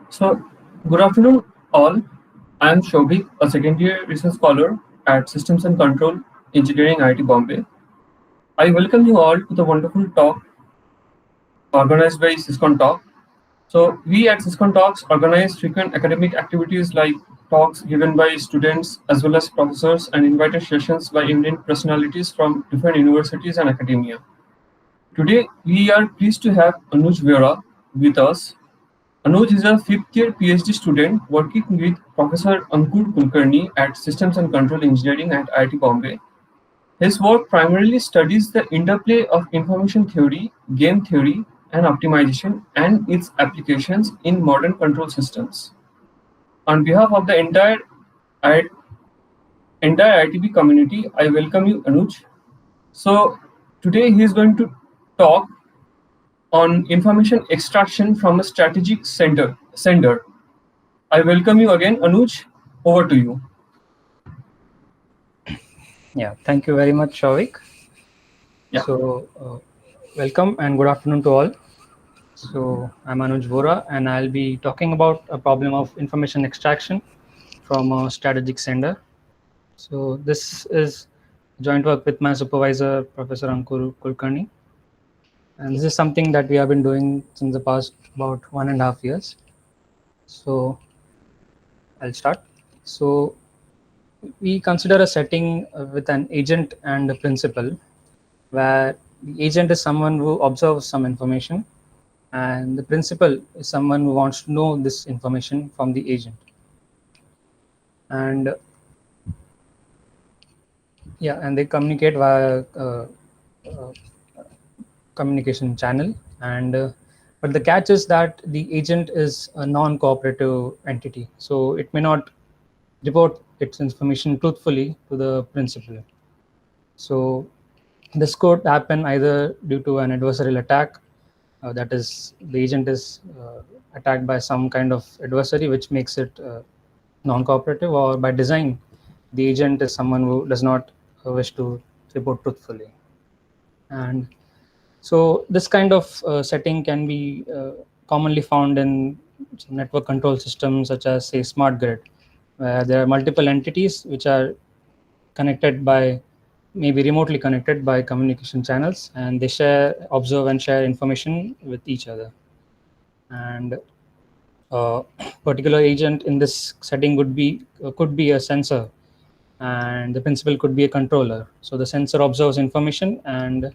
So, good afternoon, all. I am Shobhik, a second year research scholar at Systems and Control Engineering IIT Bombay. I welcome you all to the wonderful talk organized by Syscon Talk. So, we at Syscon Talks organize frequent academic activities like talks given by students as well as professors and invited sessions by eminent personalities from different universities and academia. Today, we are pleased to have Anuj Vera with us. Anuj is a fifth year PhD student working with Professor Ankur Kulkarni at Systems and Control Engineering at IIT Bombay. His work primarily studies the interplay of information theory, game theory, and optimization and its applications in modern control systems. On behalf of the I- entire ITB community, I welcome you, Anuj. So, today he is going to talk on information extraction from a strategic sender. I welcome you again, Anuj. Over to you. Yeah, thank you very much, Shavik. Yeah. So, welcome and good afternoon to all. So, I'm Anuj Vora, and I'll be talking about a problem of information extraction from a strategic sender. So, this is joint work with my supervisor, Professor Ankur Kulkarni. And this is something that we have been doing since the past about 1.5 years. So, I'll start. So, we consider a setting with an agent and a principal, where the agent is someone who observes some information and the principal is someone who wants to know this information from the agent. And yeah, and they communicate via uh, communication channel. And but the catch is that the agent is a non-cooperative entity, so it may not report its information truthfully to the principal. So this could happen either due to an adversarial attack, that is, the agent is attacked by some kind of adversary which makes it non-cooperative, or by design, the agent is someone who does not wish to report truthfully. And so this kind of setting can be commonly found in some network control systems such as, say, smart grid, where there are multiple entities which are connected by, maybe remotely connected by communication channels, and they observe and share information with each other. And a particular agent in this setting could be a sensor, and the principal could be a controller. So the sensor observes information and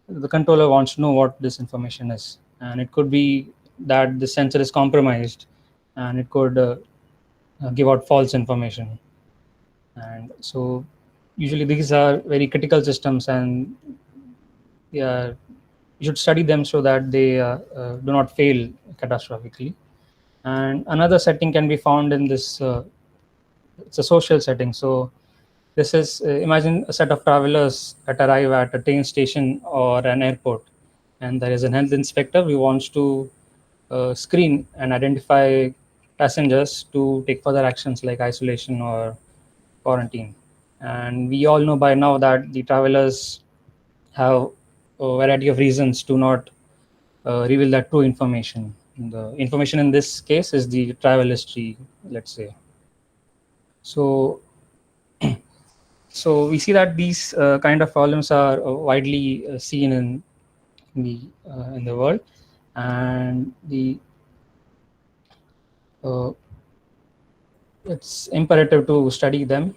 the controller wants to know what this information is, and it could be that the sensor is compromised and it could give out false information. And so usually these are very critical systems, and yeah, you should study them so that they do not fail catastrophically. And another setting can be found in this, it's a social setting. So this is, imagine a set of travelers that arrive at a train station or an airport, and there is an health inspector who wants to screen and identify passengers to take further actions like isolation or quarantine. And we all know by now that the travelers have a variety of reasons to not reveal that true information. The information in this case is the travel history, let's say. So, so we see that these kind of problems are widely seen in the world, and uh, it's imperative to study them.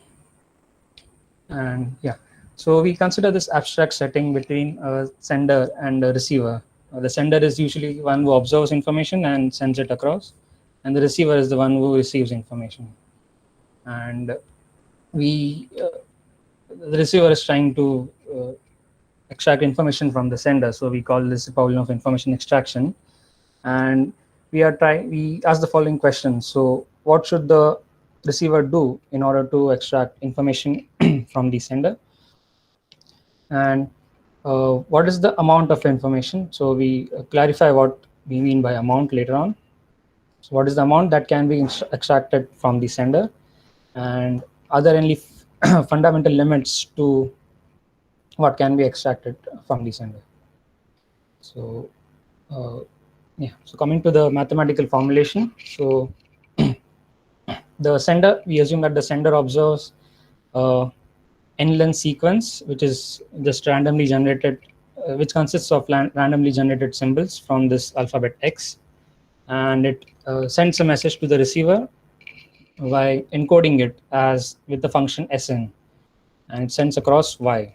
And yeah, so we consider this abstract setting between a sender and a receiver. The sender is usually one who observes information and sends it across, and the receiver is the one who receives information. And the receiver is trying to extract information from the sender, so we call this the problem of information extraction. And we ask the following question: so what should the receiver do in order to extract information from the sender? And what is the amount of information? So we clarify what we mean by amount later on. So what is the amount that can be extracted from the sender? And are there fundamental limits to what can be extracted from the sender. So yeah, so coming to the mathematical formulation. So the sender, we assume that the sender observes n-length sequence, which is just randomly generated, which consists of randomly generated symbols from this alphabet X, and it sends a message to the receiver by encoding it as with the function Sn, and it sends across Y.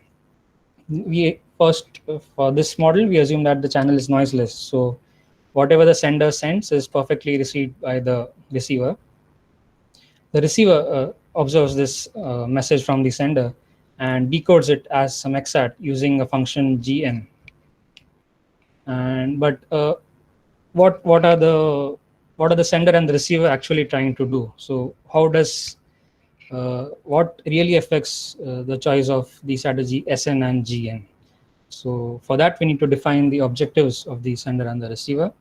We first, for this model, we assume that the channel is noiseless. So whatever the sender sends is perfectly received by the receiver. The receiver observes this message from the sender and decodes it as some XAT using a function gn. And but what are the sender and the receiver actually trying to do? So how does what really affects the choice of the strategy Sn and Gn? So for that, we need to define the objectives of the sender and the receiver.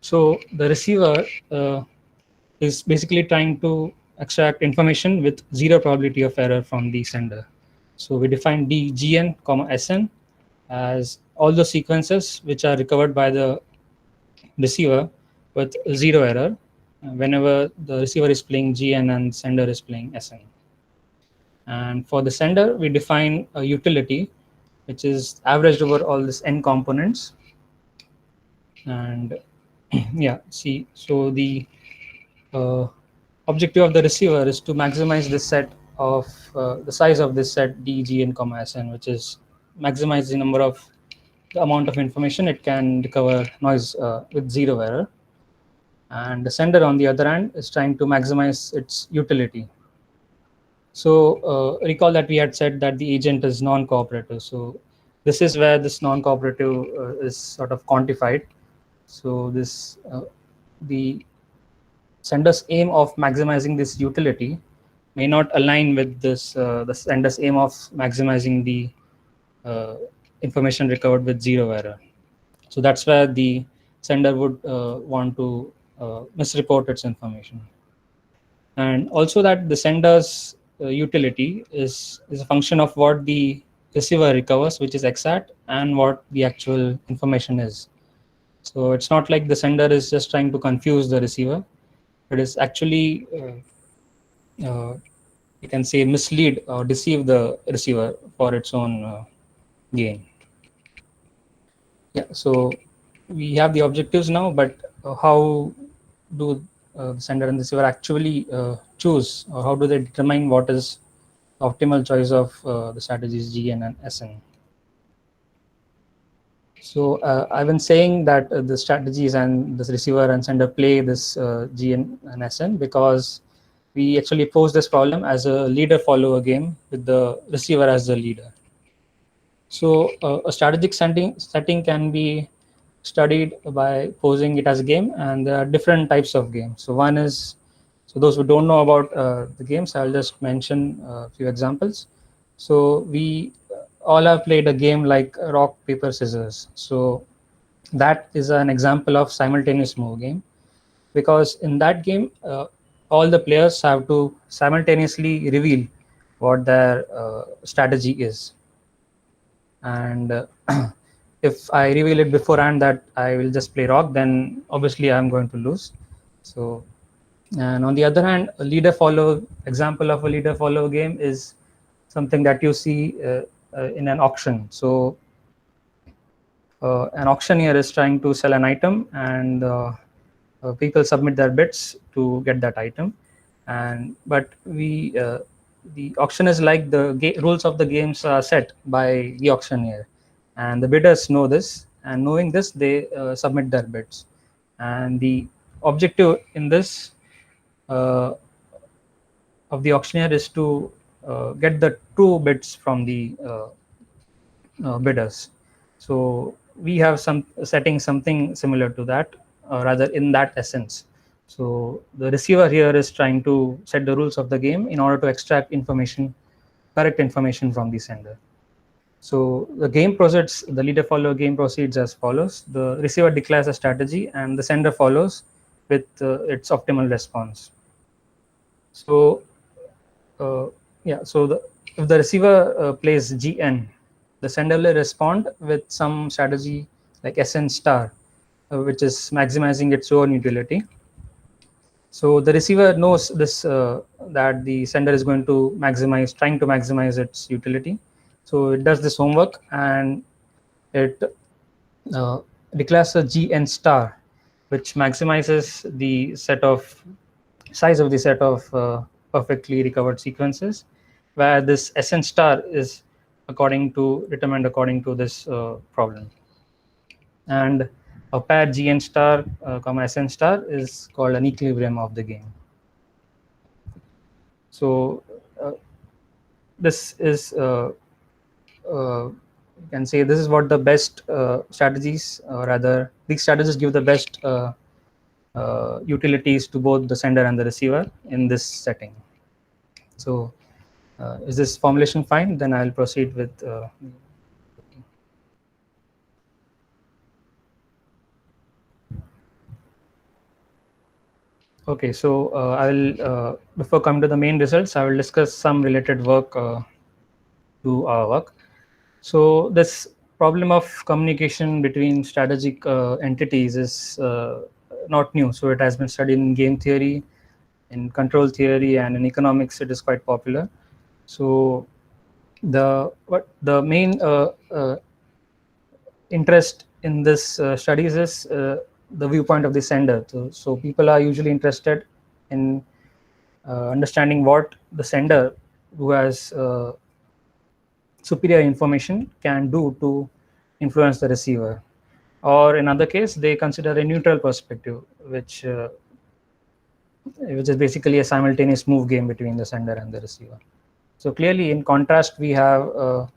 So the receiver is basically trying to extract information with zero probability of error from the sender. So we define dgn, Sn as all the sequences which are recovered by the receiver with zero error whenever the receiver is playing gn and sender is playing Sn. And for the sender, we define a utility which is averaged over all these n components. And yeah, see, so the objective of the receiver is to maximize this set of the size of this set dgn, Sn, which is maximize the amount of information it can recover noise with zero error. And the sender, on the other hand, is trying to maximize its utility. So recall that we had said that the agent is non-cooperative. So this is where this non-cooperative is sort of quantified. So this the sender's aim of maximizing this utility may not align with this the sender's aim of maximizing the information recovered with zero error. So that's where the sender would want to misreport its information. And also that the sender's utility is a function of what the receiver recovers, which is XAT, and what the actual information is. So it's not like the sender is just trying to confuse the receiver. It is actually, you can say, mislead or deceive the receiver for its own gain. Yeah, so we have the objectives now, but how do the sender and the receiver actually choose, or how do they determine what is the optimal choice of the strategies Gn and Sn? So I've been saying that the strategies and the receiver and sender play this Gn and Sn because we actually pose this problem as a leader-follower game with the receiver as the leader. So a strategic setting can be studied by posing it as a game, and there are different types of games. So one is, so those who don't know about the games, I'll just mention a few examples. So we all have played a game like rock, paper, scissors. So that is an example of simultaneous move game, because in that game, all the players have to simultaneously reveal what their strategy is. And if I reveal it beforehand that I will just play rock, then obviously I'm going to lose. So, and on the other hand, a leader follow example of a leader follow game is something that you see in an auction. So an auctioneer is trying to sell an item, and people submit their bids to get that item. And but the auction is like the rules of the games are set by the auctioneer, and the bidders know this, and knowing this, they submit their bids. And the objective in this of the auctioneer is to get the true bids from the bidders. So we have some setting something similar to that, rather in that essence. So the receiver here is trying to set the rules of the game in order to extract information, correct information from the sender. So the game proceeds, the leader follower game proceeds as follows. The receiver declares a strategy and the sender follows with its optimal response. So Yeah, so if the receiver plays Gn, the sender will respond with some strategy like Sn star, which is maximizing its own utility. So the receiver knows this that the sender is going to trying to maximize its utility. So it does this homework and it uh, declares a Gn star, which maximizes the size of the set of perfectly recovered sequences, where this Sn star is determined according to this problem. And a pair Gn star comma Sn star is called an equilibrium of the game. So uh, this is you can say this is what the best strategies, or rather these strategies give the best utilities to both the sender and the receiver in this setting. So is this formulation fine? Then I'll proceed with okay, so I will before coming to the main results, I will discuss some related work to our work. So this problem of communication between strategic entities is not new. So it has been studied in game theory, in control theory, and in economics. It is quite popular. So the main interest in this studies is the viewpoint of the sender. So people are usually interested in understanding what the sender, who has superior information, can do to influence the receiver, or in other case they consider a neutral perspective, which is basically a simultaneous move game between the sender and the receiver. So clearly, in contrast, we have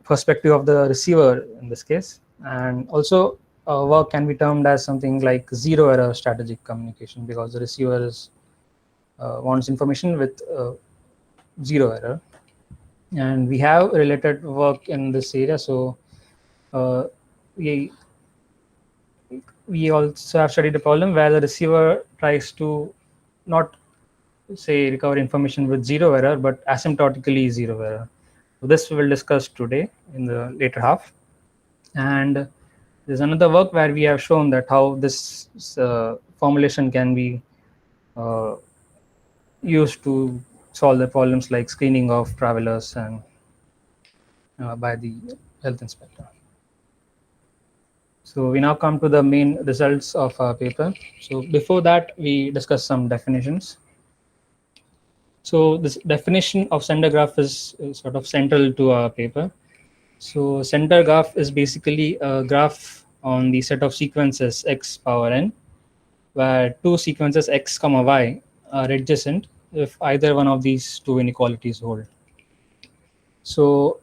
perspective of the receiver in this case, and also work can be termed as something like zero error strategic communication, because the receiver wants information with zero error. And we have related work in this area. So uh, we we also have studied a problem where the receiver tries to not say recover information with zero error, but asymptotically zero error. So this we will discuss today in the later half. And there's another work where we have shown that how this formulation can be uh, used to solve the problems like screening of travelers and by the health inspector. So we now come to the main results of our paper. So before that, we discuss some definitions. So this definition of sender graph is sort of central to our paper. So sender graph is basically a graph on the set of sequences x power n, where two sequences x comma y are adjacent if either one of these two inequalities hold. So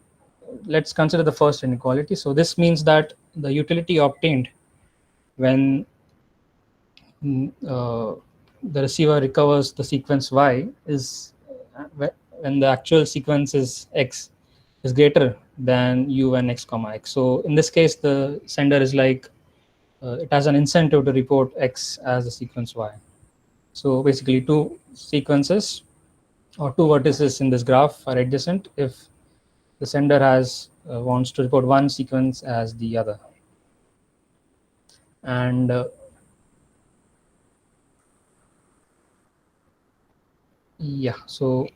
let's consider the first inequality. So this means that the utility obtained when the receiver recovers the sequence y is when the actual sequence is x is greater than u and x comma x. So in this case, the sender is like it has an incentive to report x as a sequence y. So basically, two sequences or two vertices in this graph are adjacent if the sender has wants to report one sequence as the other. And yeah, so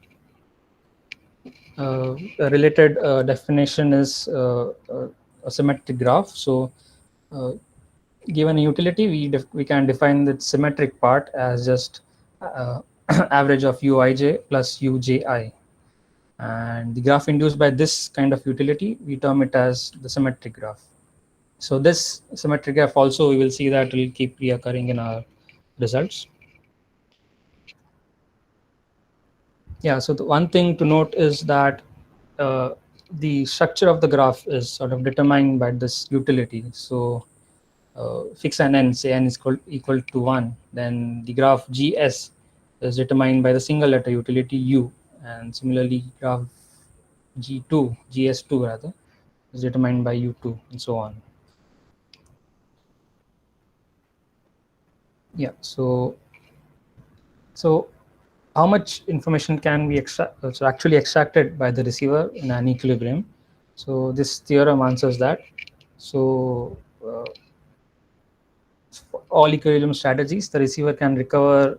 a related definition is a symmetric graph. So uh, given a utility, we can define the symmetric part as just uh, average of uij plus uji, and the graph induced by this kind of utility, we term it as the symmetric graph. So this symmetric graph also, we will see that will keep reoccurring in our results. Yeah, so the one thing to note is that uh, the structure of the graph is sort of determined by this utility. So fix an n, say n is equal to 1, then the graph gs is determined by the single letter utility u, and similarly graph gs2 rather, is determined by u2, and so on. Yeah, so how much information can be actually extracted by the receiver in an equilibrium. So this theorem answers that. So for all equilibrium strategies, the receiver can recover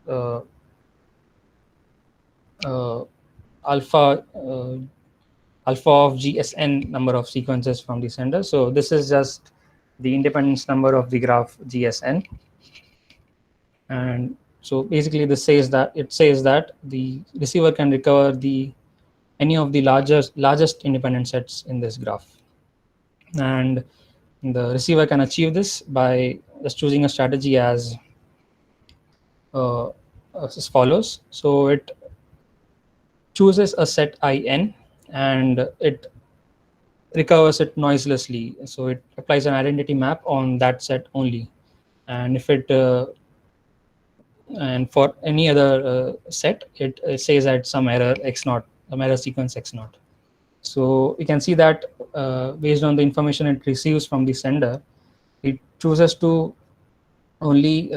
uh, uh, alpha alpha of GSN number of sequences from the sender. So this is just the independence number of the graph GSN. And so basically this says that the receiver can recover any of the largest independent sets in this graph. And the receiver can achieve this by just choosing a strategy uh, as follows. So it chooses a set IN and it recovers it noiselessly. So it applies an identity map on that set only. And if it and for any other set, it says that some error x naught, some error sequence x naught. So you can see that based on the information it receives from the sender, it chooses to only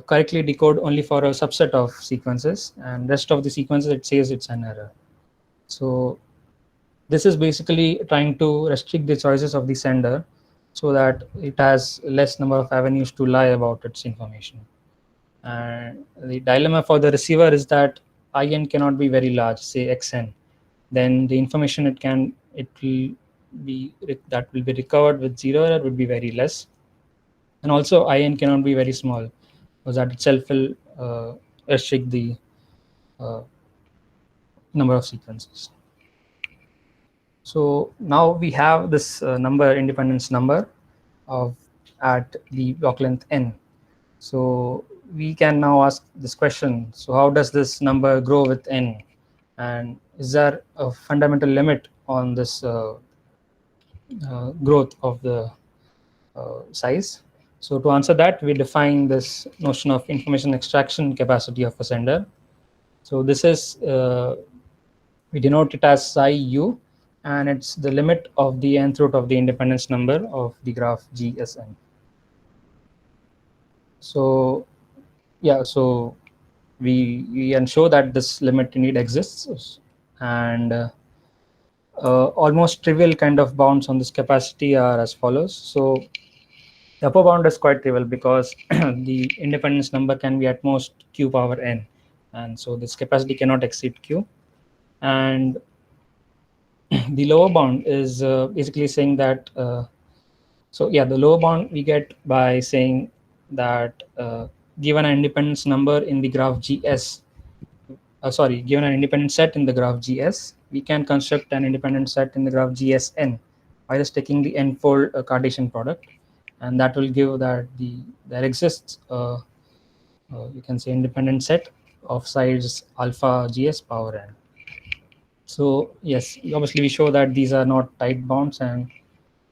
correctly decode only for a subset of sequences, and rest of the sequences it says it's an error. So this is basically trying to restrict the choices of the sender so that it has less number of avenues to lie about its information. And the dilemma for the receiver is that IN cannot be very large, say XN. Then the information it will be that will be recovered with zero error would be very less. And also IN cannot be very small because that itself will restrict the uh, number of sequences. So now we have this independence number of at the block length n. So we can now ask this question. So how does this number grow with n? And is there a fundamental limit on this growth of the size? So to answer that, we define this notion of information extraction capacity of a sender. So this is, we denote it as psi u, and it's the limit of the nth root of the independence number of the graph GSN. So yeah, so we ensure that this limit indeed exists, and almost trivial kind of bounds on this capacity are as follows. So the upper bound is quite trivial because the independence number can be at most q power n, and so this capacity cannot exceed q. And the lower bound is basically saying that so yeah, the lower bound we get by saying that given an independence number in the graph GS, given an independent set in the graph GS, we can construct an independent set in the graph GSN by just taking the n-fold Cartesian product, and that will give that there exists you can say independent set of size alpha GS power n. So yes, obviously we show that these are not tight bounds, and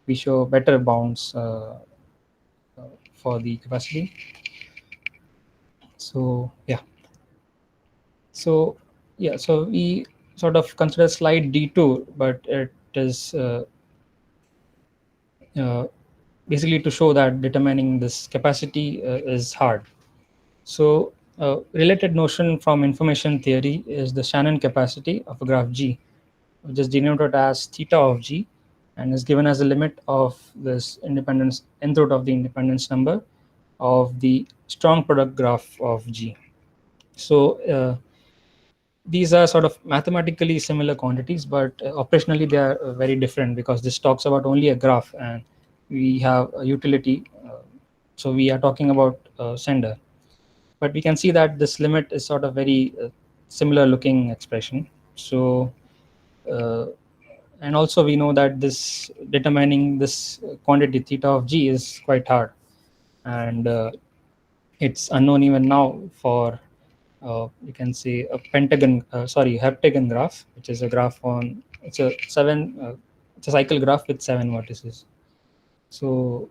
we show better bounds for the capacity. So yeah, so yeah, so we sort of consider slide D2, but it is basically to show that determining this capacity is hard. So related notion from information theory is the Shannon capacity of a graph G, which is denoted as theta of G, and is given as the limit of this independence nth root of the independence number of the strong product graph of G. So these are sort of mathematically similar quantities, but operationally they are very different, because this talks about only a graph and we have a utility. So we are talking about sender, but we can see that this limit is sort of very similar looking expression. So and also we know that this determining this quantity theta of G is quite hard, and it's unknown even now for you can say a heptagon graph, which is a graph on it's a cycle graph with 7 vertices. So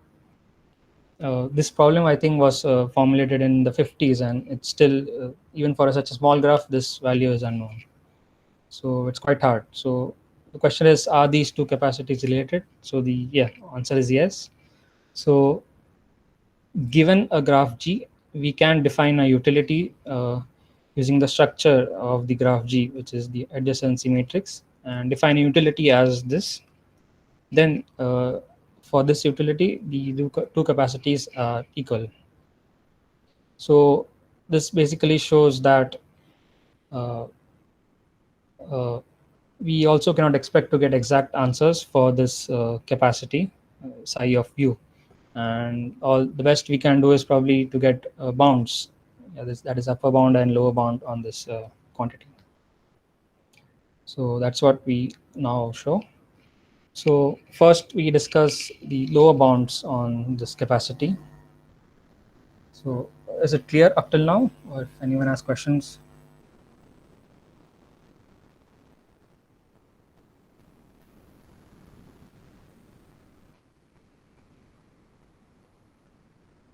this problem I think was formulated in the 50s, and it's still even for such a small graph this value is unknown. So it's quite hard. So the question is, are these two capacities related? So the answer is yes. So given a graph G, we can define a utility using the structure of the graph G, which is the adjacency matrix, and define a utility as this. Then for this utility, the two capacities are equal. So this basically shows that uh, uh, we also cannot expect to get exact answers for this capacity psi of u, and all the best we can do is probably to get bounds, that is upper bound and lower bound on this quantity. So that's what we now show. So first we discuss the lower bounds on this capacity. So is it clear up till now, or if anyone has questions?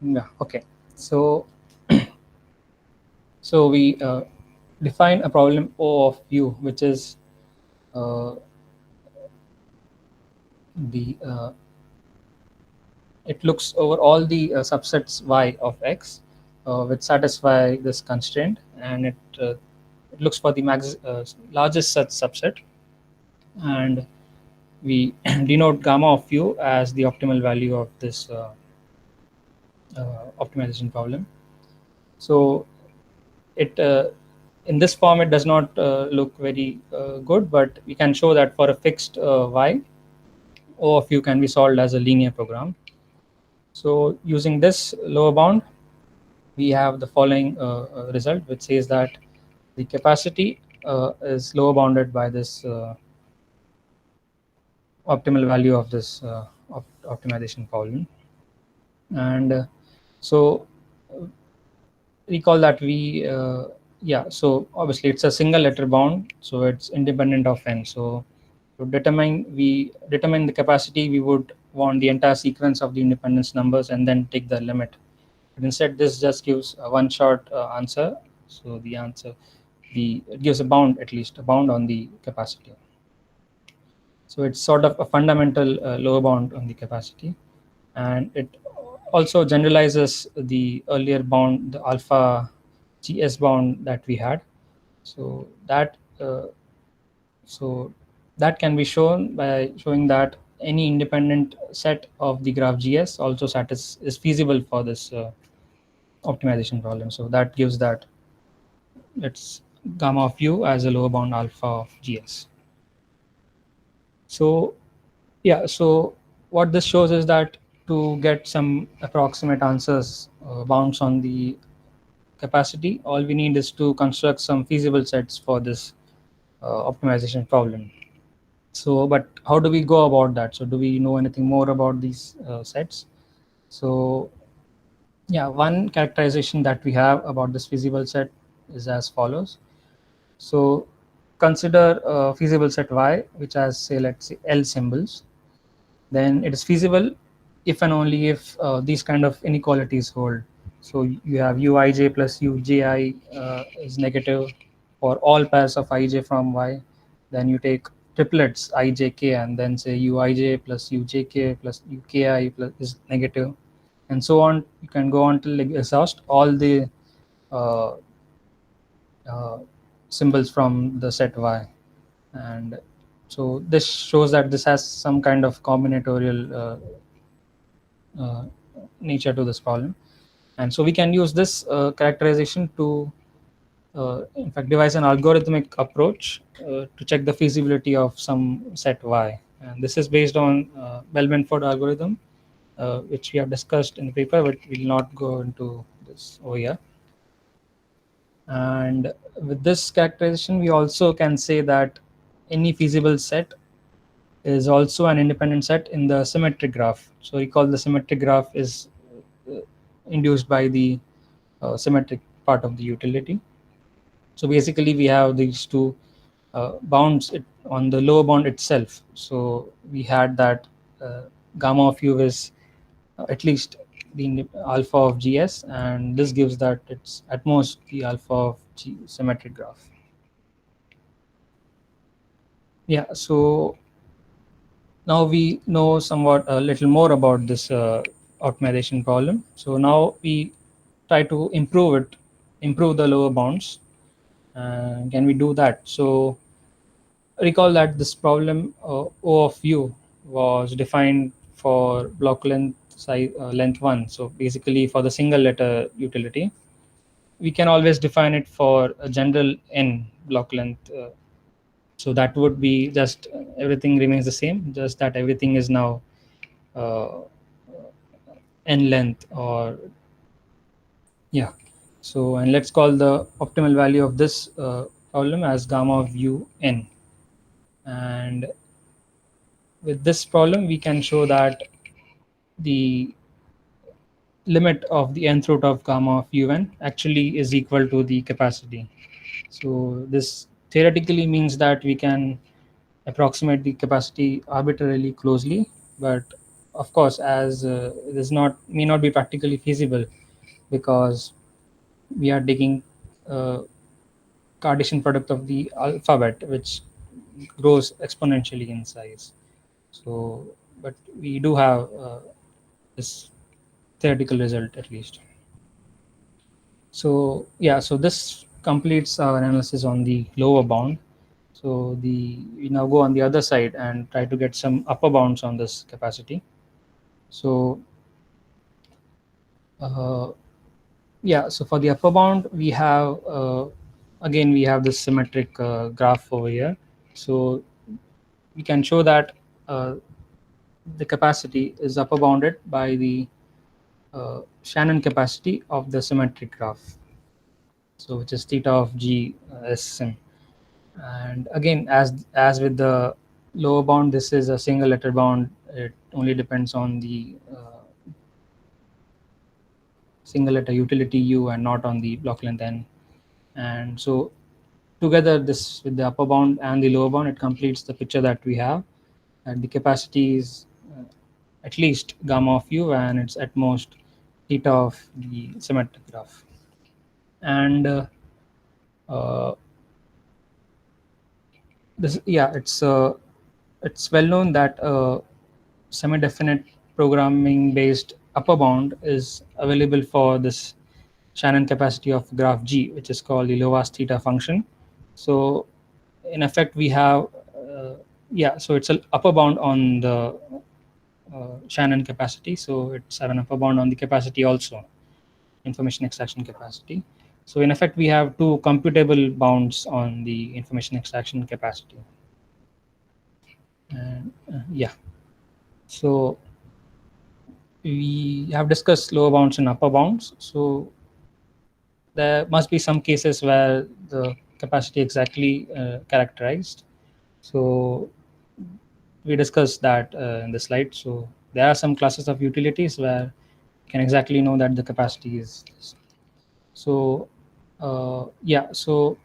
Yeah, okay. So so we define a problem O of u, which is uh, the it looks over all the subsets y of x which satisfy this constraint, and it looks for the largest such subset, and we denote gamma of u as the optimal value of this optimization problem. So it in this form it does not look very good, but we can show that for a fixed y, O of u can be solved as a linear program. So using this lower bound, we have the following result, which says that the capacity is lower bounded by this optimal value of this optimization problem. And so recall that we yeah, so obviously it's a single letter bound, so it's independent of n. So to determine the capacity, we would want the entire sequence of the independence numbers and then take the limit. But instead this just gives a one short answer. So the answer, it gives a bound, at least a bound on the capacity. So it's sort of a fundamental lower bound on the capacity, and it also generalizes the earlier bound, the alpha GS bound that we had. So that can be shown by showing that any independent set of the graph GS also is feasible for this optimization problem. So that gives that it's gamma of u as a lower bound alpha of GS. So yeah, so what this shows is that to get some approximate answers, bounds on the capacity, all we need is to construct some feasible sets for this optimization problem. So, but how do we go about that? So do we know anything more about these sets? So yeah, one characterization that we have about this feasible set is as follows. So consider a feasible set Y, which has, say, let's say L symbols. Then it is feasible if and only if these kind of inequalities hold. So you have uij plus uji is negative for all pairs of ij from Y. Then you take triplets ijk and then say uij plus ujk plus uki plus is negative, and so on. You can go on till exhaust all the uh, uh, symbols from the set Y. And so this shows that this has some kind of combinatorial nature to this problem. And so we can use this characterization to in fact devise an algorithmic approach to check the feasibility of some set Y. And this is based on Bell-Benford algorithm, which we have discussed in the paper, but we will not go into this over here. And with this characterization, we also can say that any feasible set is also an independent set in the symmetric graph. So recall the symmetric graph is induced by the symmetric part of the utility. So basically we have these two bounds on the lower bound itself. So we had that gamma of u is at least the alpha of GS, and this gives that it's at most the alpha of G symmetric graph. Yeah, so now we know somewhat a little more about this optimization problem. So now we try to improve the lower bounds. Can we do that? So recall that this problem O of u was defined for block length size length 1. So basically for the single letter utility, we can always define it for a general n block length. So that would be just everything remains the same, just that everything is now uh, n length, or yeah. So and let's call the optimal value of this problem as gamma of u n. And with this problem, we can show that the limit of the nth root of gamma of un actually is equal to the capacity. So this theoretically means that we can approximate the capacity arbitrarily closely, but of course, as it is not may not be practically feasible, because we are taking Cartesian product of the alphabet, which grows exponentially in size. So, but we do have this theoretical result at least. So yeah, so this completes our analysis on the lower bound. So we now go on the other side and try to get some upper bounds on this capacity. So uh, yeah, so for the upper bound, we have again we have this symmetric graph over here. So we can show that the capacity is upper bounded by the Shannon capacity of the symmetric graph. So which is theta of g sim. And again, as with the lower bound, this is a single letter bound. It only depends on the single letter utility u and not on the block length n. And so together, this with the upper bound and the lower bound, it completes the picture that we have. And the capacity is at least gamma of u, and it's at most theta of the symmetric graph. And uh, this, yeah, it's well known that semi-definite programming based upper bound is available for this Shannon capacity of graph G, which is called the Lowas theta function. So in effect, we have yeah, so it's an upper bound on the Shannon capacity. So it's have an upper bound on the capacity also, information extraction capacity. So in effect, we have two computable bounds on the information extraction capacity. And yeah, so we have discussed lower bounds and upper bounds. So there must be some cases where the capacity exactly characterized. So we discussed that in the slide. So there are some classes of utilities where you can exactly know that the capacity is this. So so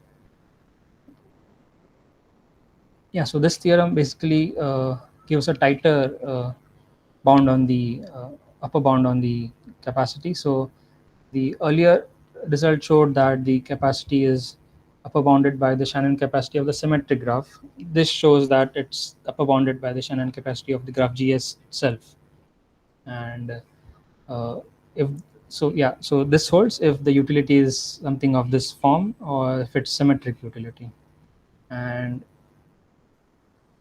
this theorem basically gives a tighter bound on the upper bound on the capacity. So the earlier result showed that the capacity is upper bounded by the Shannon capacity of the symmetric graph. This shows that it's upper bounded by the Shannon capacity of the graph GS itself. And if so, yeah, so this holds if the utility is something of this form or if it's symmetric utility. And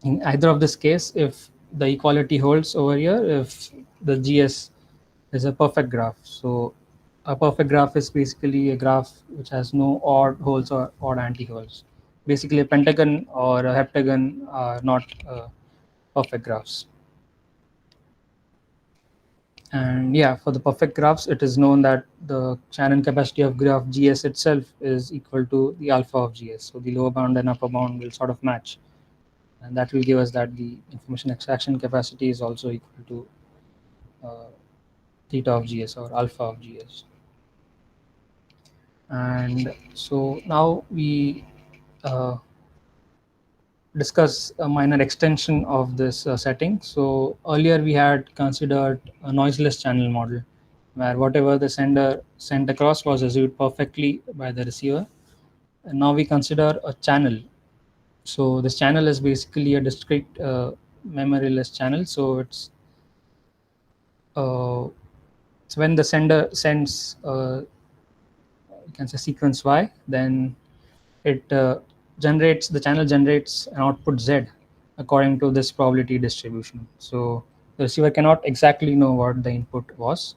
in either of this case, if the equality holds over here, if the GS is a perfect graph. So a perfect graph is basically a graph which has no odd holes or odd anti-holes. Basically, a pentagon or a heptagon are not perfect graphs. And yeah, for the perfect graphs, it is known that the Shannon capacity of graph GS itself is equal to the alpha of GS. So the lower bound and upper bound will sort of match. And that will give us that the information extraction capacity is also equal to theta of GS or alpha of GS. And so now we uh, discuss a minor extension of this setting. So earlier we had considered a noiseless channel model where whatever the sender sent across was received perfectly by the receiver. And now we consider a channel. So this channel is basically a discrete memoryless channel. So uh, it's when the sender sends you can say sequence Y, then it generates, the channel generates an output Z according to this probability distribution. So the receiver cannot exactly know what the input was.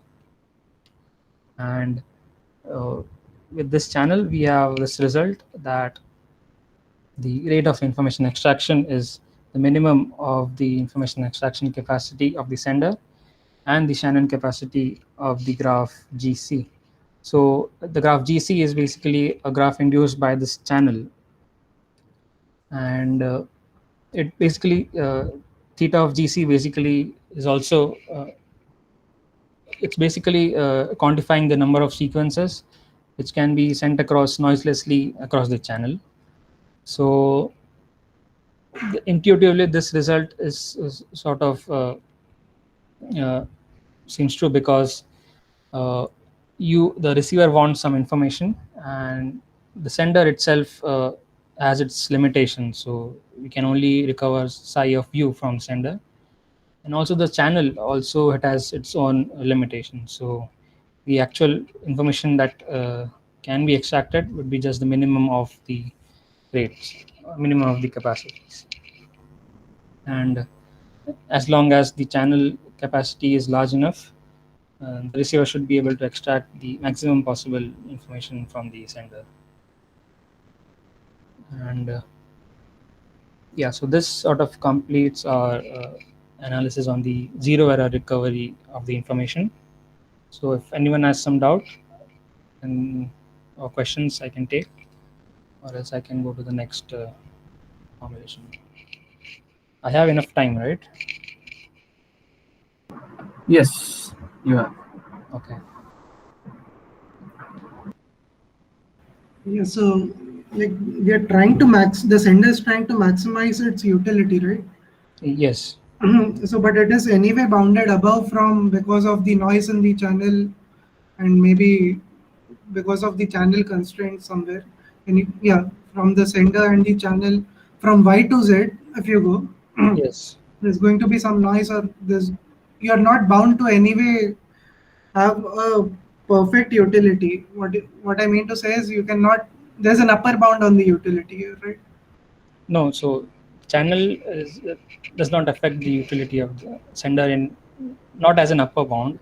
And with this channel, we have this result that the rate of information extraction is the minimum of the information extraction capacity of the sender and the Shannon capacity of the graph GC. So the graph GC is basically a graph induced by this channel, and it basically theta of GC basically is also it's basically quantifying the number of sequences which can be sent across noiselessly across the channel. So intuitively, this result is sort of uh, seems true because uh, the receiver wants some information, and the sender itself has its limitations. So we can only recover psi of u from sender, and also the channel also it has its own limitations. So the actual information that can be extracted would be just the minimum of the rates, minimum of the capacities. And as long as the channel capacity is large enough, the receiver should be able to extract the maximum possible information from the sender. And yeah, so this sort of completes our analysis on the zero error recovery of the information. So if anyone has some doubt and or questions, I can take, or else I can go to the next formulation. I have enough time, right? Yes, you have. Okay. Yeah, so like we are trying to the sender is trying to maximize its utility, right? Yes. So, but it is anyway bounded above from because of the noise in the channel and maybe because of the channel constraint somewhere. And yeah, from the sender and the channel from Y to Z, if you go, Yes. there's going to be some noise, or there's you are not bound to anyway have a perfect utility. What I mean to say is you cannot. There's an upper bound on the utility here, right? No, so channel does not affect the utility of the sender in not as an upper bound.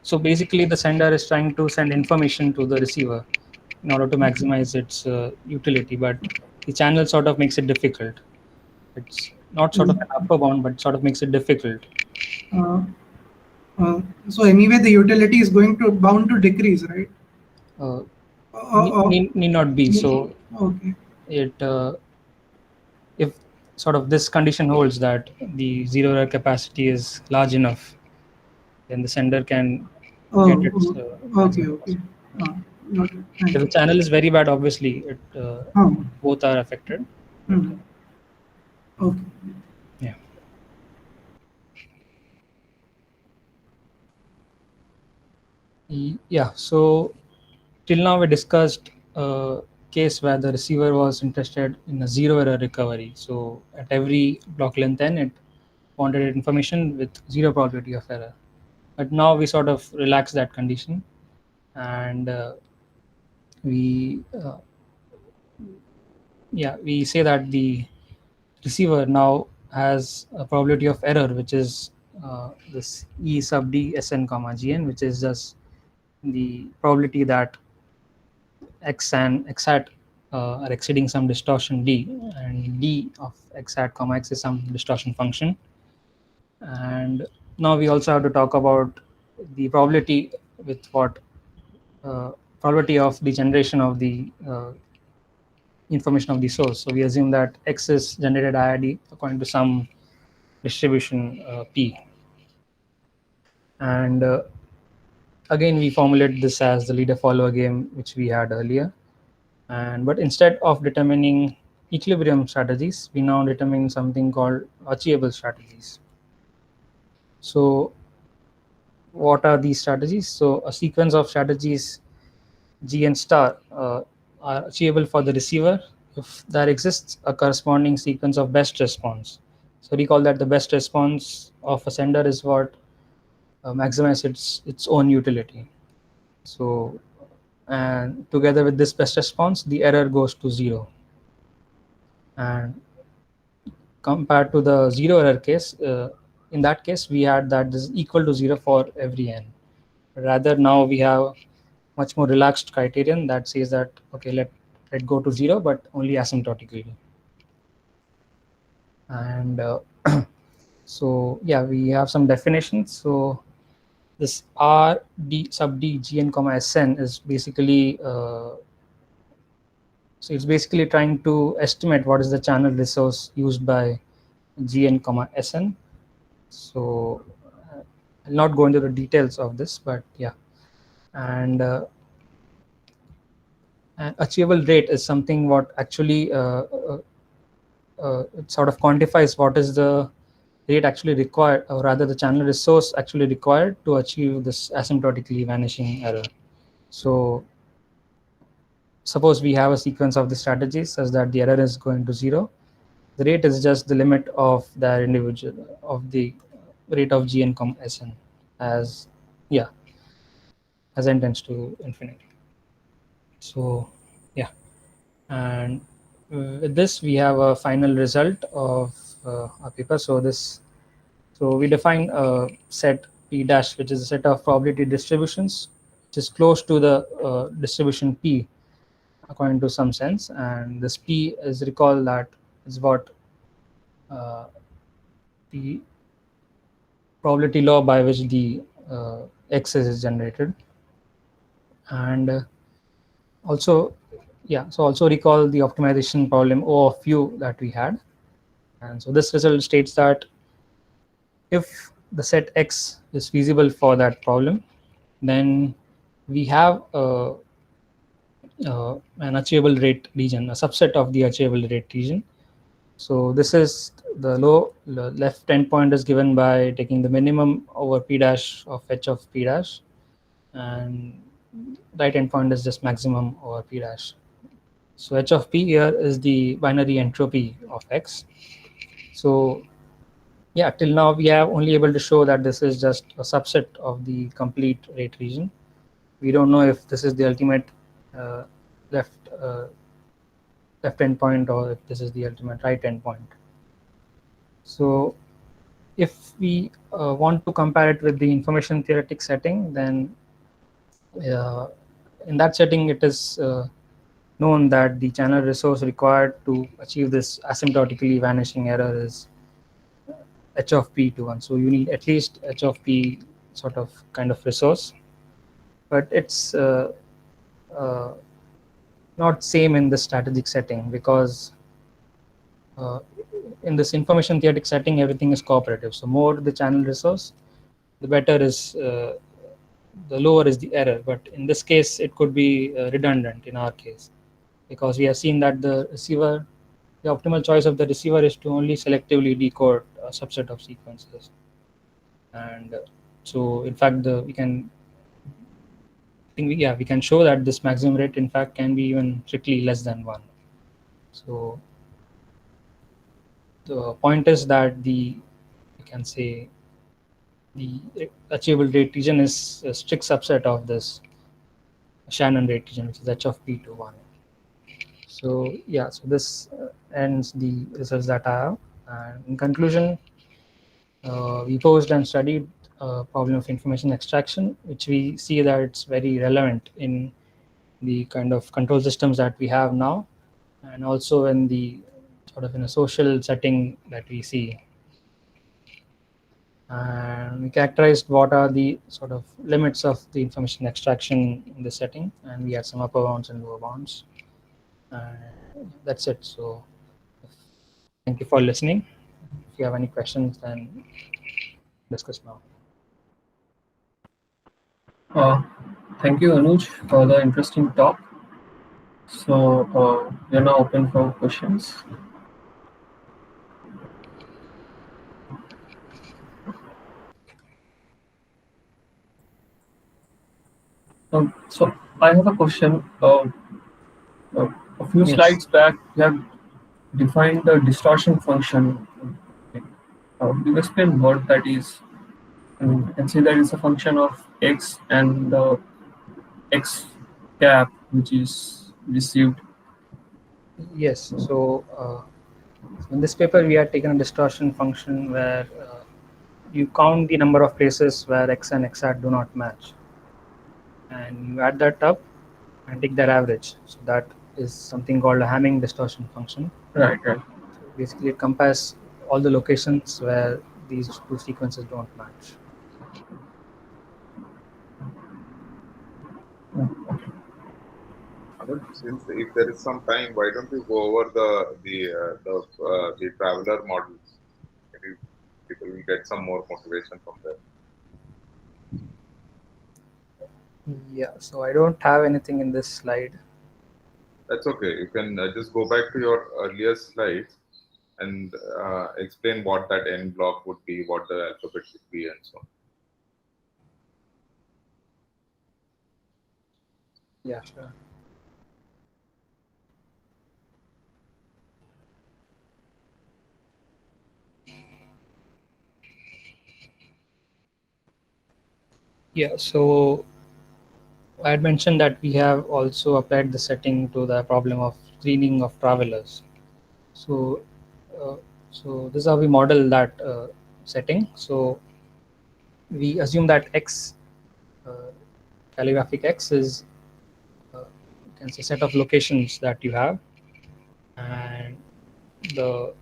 So basically, the sender is trying to send information to the receiver in order to maximize its utility, but the channel sort of makes it difficult. It's not sort of an upper bound, but sort of makes it difficult. Uh, so anyway, the utility is going to bound to decrease, right? Need not be. So Okay. it if sort of this condition holds that the zero error capacity is large enough, then the sender can get its Okay. okay. If the channel is very bad, obviously both are affected. Okay. Yeah. Yeah. So till now we discussed a case where the receiver was interested in a zero error recovery. So at every block length n, it wanted information with zero probability of error. But now we sort of relax that condition, and we say that the receiver now has a probability of error, which is this E sub d Sn comma Gn, which is just the probability that x and x hat are exceeding some distortion d, and d of x hat comma x is some distortion function. And now we also have to talk about the probability with what probability of the generation of the information of the source. So we assume that x is generated IID according to some distribution p, and again we formulate this as the leader follower game which we had earlier. And but instead of determining equilibrium strategies, we now determine something called achievable strategies. So what are these strategies? So a sequence of strategies G and star are achievable for the receiver if there exists a corresponding sequence of best response. So recall that the best response of a sender is what maximizes its own utility. So and together with this best response, the error goes to 0. And compared to the 0 error case, in that case, we had that this is equal to 0 for every n. Rather, now we have much more relaxed criterion that says that, okay, let go to 0, but only asymptotically. And so yeah, we have some definitions. So this R d sub d gn comma sn is basically so it's basically trying to estimate what is the channel resource used by gn comma sn. So I'll not go into the details of this, but yeah. And an achievable rate is something what actually it sort of quantifies what is the rate actually required, or rather the channel resource actually required to achieve this asymptotically vanishing error. So suppose we have a sequence of the strategies such that the error is going to 0. The rate is just the limit of the individual of the rate of gn comma sn as n tends to infinity. So yeah, and with this we have a final result of our paper. So we define a set P dash, which is a set of probability distributions, which is close to the distribution P according to some sense. And this P is, recall that is what the probability law by which the X is generated. And also, yeah, so also recall the optimization problem O of U that we had. And so this result states that if the set X is feasible for that problem, then we have an achievable rate region, a subset of the achievable rate region. So this is the left endpoint is given by taking the minimum over P dash of H of P dash, and right endpoint is just maximum over P dash. So H of P here is the binary entropy of X. So yeah, till now we have only able to show that this is just a subset of the complete rate region. We don't know if this is the ultimate left endpoint or if this is the ultimate right endpoint. So if we want to compare it with the information theoretic setting, then in that setting it is known that the channel resource required to achieve this asymptotically vanishing error is H of P to 1. So you need at least H of P sort of kind of resource, but it's not same in the strategic setting, because in this information theoretic setting everything is cooperative. So more the channel resource, the better is the lower is the error. But in this case it could be redundant in our case, because we have seen that the optimal choice of the receiver is to only selectively decode a subset of sequences. And so in fact we can show that this maximum rate in fact can be even strictly less than 1. So the point is that we can say the achievable rate region is a strict subset of this Shannon rate region, which is H of P to 1. So yeah, so this ends the results that I have. And in conclusion, we posed and studied problem of information extraction, which we see that it's very relevant in the kind of control systems that we have now, and also in the sort of in a social setting that we see. And we characterized what are the sort of limits of the information extraction in this setting, and we had some upper bounds and lower bounds. And that's it. So thank you for listening. If you have any questions, then discuss now. Thank you, Anuj, for the interesting talk. So we're now open for questions. So I have a question. A few Yes. slides back, you have defined the distortion function. You explain what that is. And you can say that it's a function of x and the x cap which is received. Yes. So in this paper, we had taken a distortion function where you count the number of places where x and x hat do not match, and you add that up and take their average. So that is something called a Hamming distortion function. Right, right. So basically, it compares all the locations where these two sequences don't match. Since if there is some time, why don't you go over the traveler models? Maybe people will get some more motivation from there. Yeah, so I don't have anything in this slide. That's okay. You can just go back to your earlier slides and explain what that n block would be, what the alphabet would be, and so on. Yeah, sure. Yeah, so I had mentioned that we have also applied the setting to the problem of screening of travelers. So, uh, so this is how we model that setting. So we assume that x, calligraphic x, is you can say set of locations that you have, and the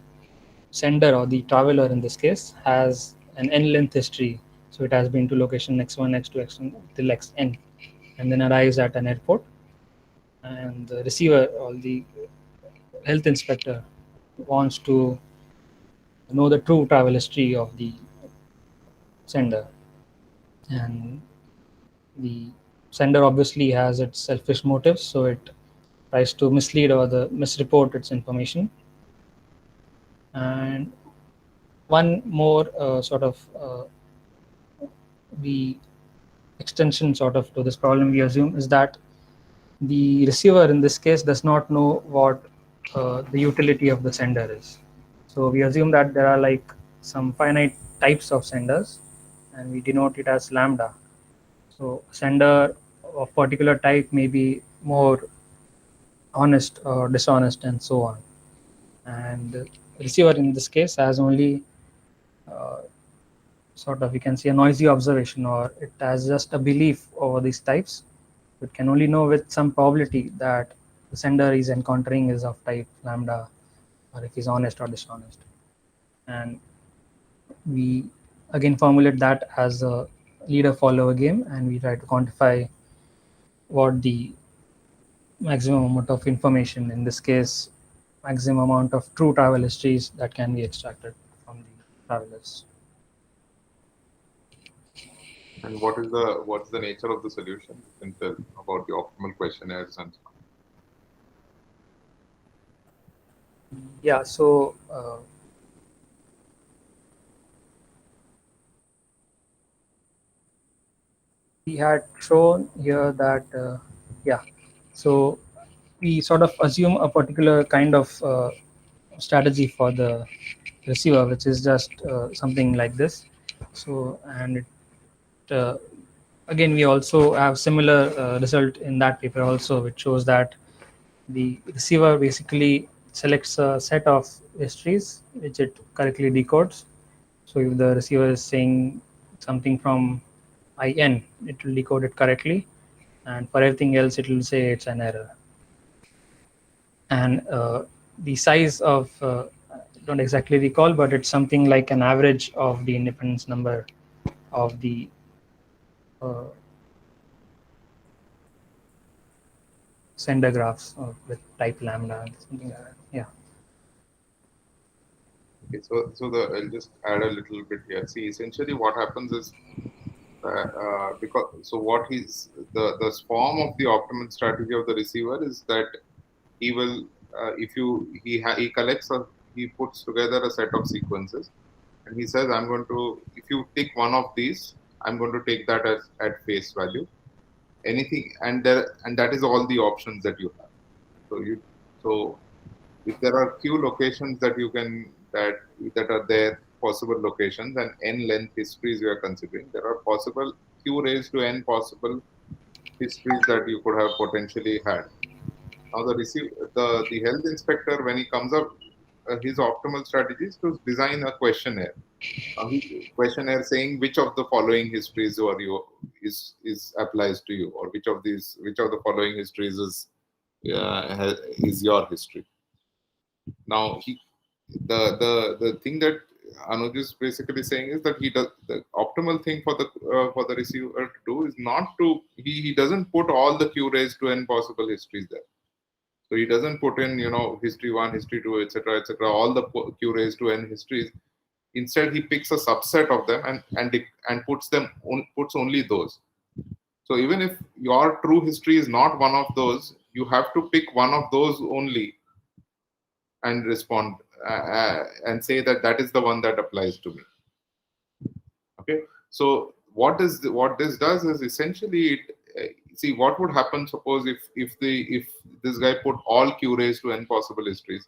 sender or the traveler in this case has an n length history. So it has been to location x1, x2, x1 till xn, and then arrives at an airport. And the receiver or the health inspector wants to know the true travel history of the sender. And the sender obviously has its selfish motives, so it tries to mislead or misreport its information. And one more the extension sort of to this problem we assume is that the receiver in this case does not know what the utility of the sender is. So we assume that there are like some finite types of senders, and we denote it as lambda. So sender of particular type may be more honest or dishonest and so on. And the receiver in this case has only uh, sort of, you can see, a noisy observation, or it has just a belief over these types. It can only know with some probability that the sender is encountering is of type lambda, or if he's honest or dishonest. And we again formulate that as a leader follower game, and we try to quantify what the maximum amount of information, in this case maximum amount of true travel histories, that can be extracted from the travelers. And what's the nature of the solution? You can tell about the optimal questionnaires and so on. Yeah, so we had shown here that so we sort of assume a particular kind of strategy for the receiver, which is just something like this. So, and it again, we also have similar result in that paper also, which shows that the receiver basically selects a set of histories which it correctly decodes. So if the receiver is saying something from IN, it will decode it correctly, and for everything else, it will say it's an error. And the size of I don't exactly recall, but it's something like an average of the independence number of the uh, sender graphs with type lambda, something like that. Yeah. Okay, I'll just add a little bit here. See, essentially, what happens is because what he's the form of the optimal strategy of the receiver is that he will if you he collects he puts together a set of sequences, and he says, I'm going to, if you tick one of these, I'm going to take that as at face value, anything, and that is all the options that you have. So if there are few locations that you can that are there, possible locations, and n length histories you are considering, there are possible q raised to n possible histories that you could have potentially had. Now the health inspector, when he comes up, his optimal strategy is to design a questionnaire. Questionnaire saying which of the following histories is applies to you, or which of the following histories is your history. Now the thing that Anuj is basically saying is that he does the optimal thing for the receiver to do is not to he doesn't put all the q raised to n possible histories there. So he doesn't put in history 1, history 2, etc., all the q raised to n histories. Instead, he picks a subset of them and puts only those. So even if your true history is not one of those, you have to pick one of those only and respond and say that is the one that applies to me. Okay. So what this does is essentially see what would happen. Suppose if this guy put all q raised to n possible histories.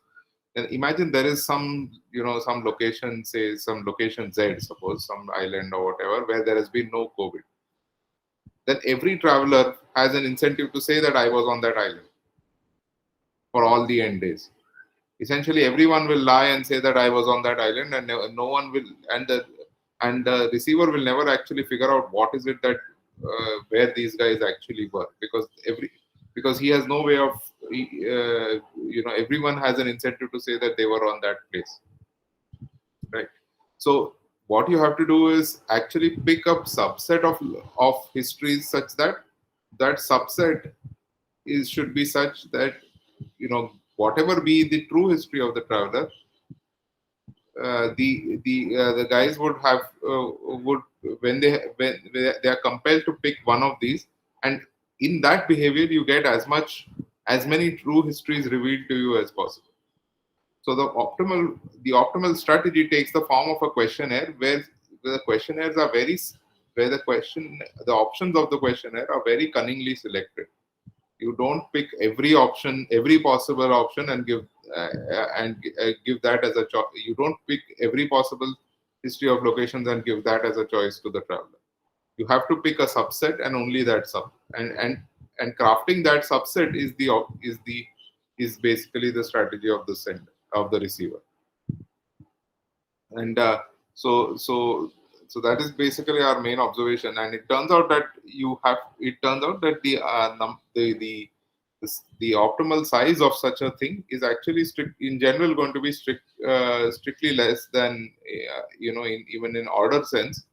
And imagine there is some location, say some location Z, suppose some island or whatever, where there has been no COVID. Then every traveler has an incentive to say that I was on that island for all the n days. Essentially, everyone will lie and say that I was on that island, and no one will, and the receiver will never actually figure out what is it that where these guys actually were, because he has no way of everyone has an incentive to say that they were on that place, right? So what you have to do is actually pick up subset of histories such that subset should be such that whatever be the true history of the traveler, the guys would have when they are compelled to pick one of these, and in that behavior you get as many true histories revealed to you as possible. So the optimal strategy takes the form of a questionnaire where the questionnaires are the options of the questionnaire are very cunningly selected. You don't pick every possible option and give that as a choice. You don't pick every possible history of locations and give that as a choice to the traveler. You have to pick a subset and only that and crafting that subset is basically the strategy of the receiver. And so that is basically our main observation. And it turns out that the optimal size of such a thing is actually in general going to be strictly less than even in order sense.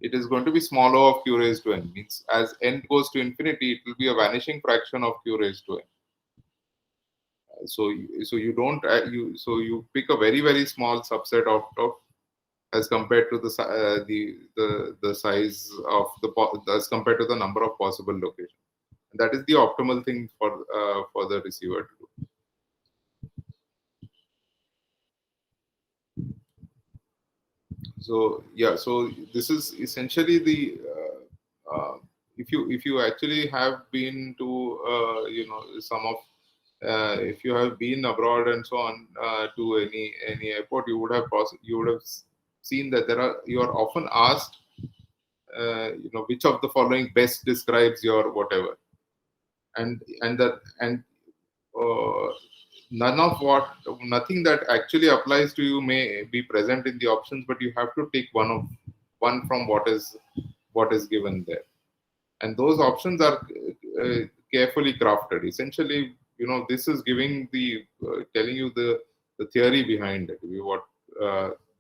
It is going to be smaller of q raised to n. Means as n goes to infinity, it will be a vanishing fraction of q raised to n. So you pick a very, very small subset of as compared to the size of as compared to the number of possible locations. And that is the optimal thing for the receiver to do. So yeah, so this is essentially the if you actually have been to if you have been abroad and so on to any airport, you would have seen that you are often asked which of the following best describes your whatever, and nothing that actually applies to you may be present in the options, but you have to take one from what is given there, and those options are carefully crafted. Essentially, this is giving telling you the theory behind it.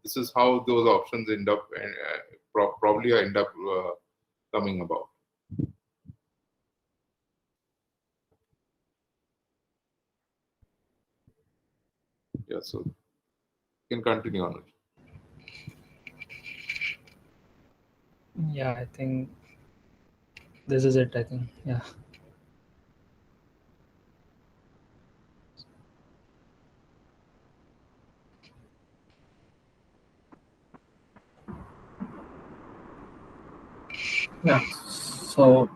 This is how those options probably end up coming about. Yeah, so you can continue on it. Yeah, I think this is it. I think, yeah. Yeah. So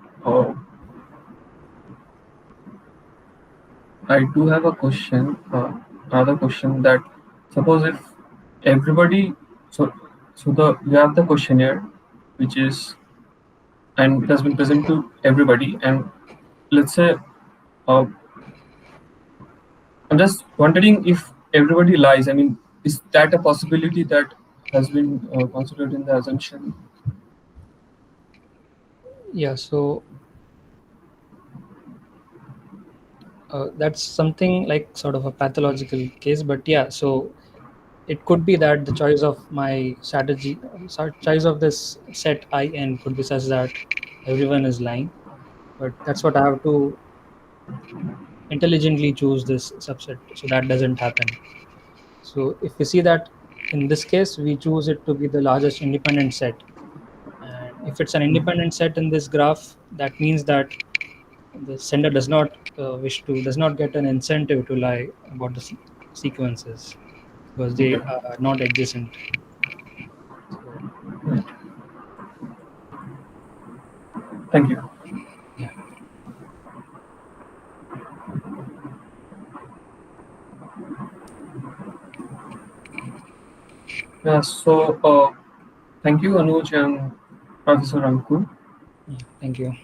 I do have a question. Another question that suppose if everybody you have the questionnaire which is and it has been present to everybody. And let's say, I'm just wondering if everybody lies. I mean, is that a possibility that has been considered in the assumption? Yeah, so that's something like sort of a pathological case, but yeah, so it could be that the choice of my strategy, choice of this set IN could be such that everyone is lying, but that's what I have to intelligently choose this subset so that doesn't happen. So if we see that in this case, we choose it to be the largest independent set. And if it's an independent set in this graph, that means that the sender does not does not get an incentive to lie about the sequences because they Okay. are not adjacent. So, Thank you. yeah. Yeah. So thank you, Anuj and Professor Ankur. Yeah, thank you.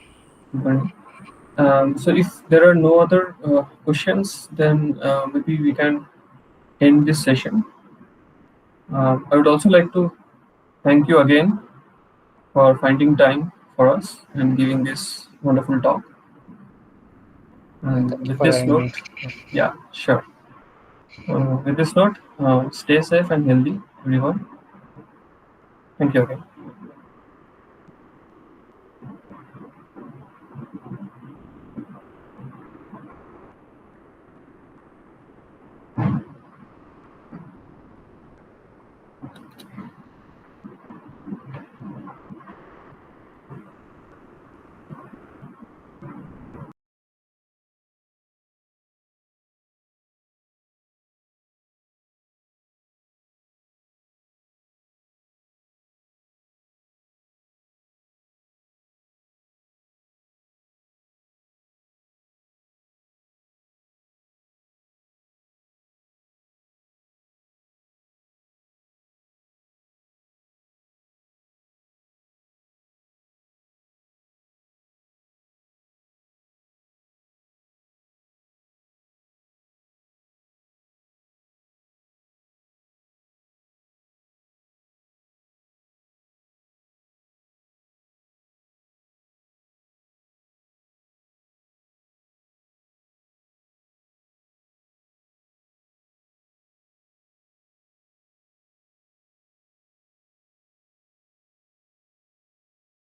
So if there are no other questions, then maybe we can end this session. I would also like to thank you again for finding time for us and giving this wonderful talk. And Thank you with for this having note, me. yeah, sure. With this note, stay safe and healthy, everyone. Thank you again.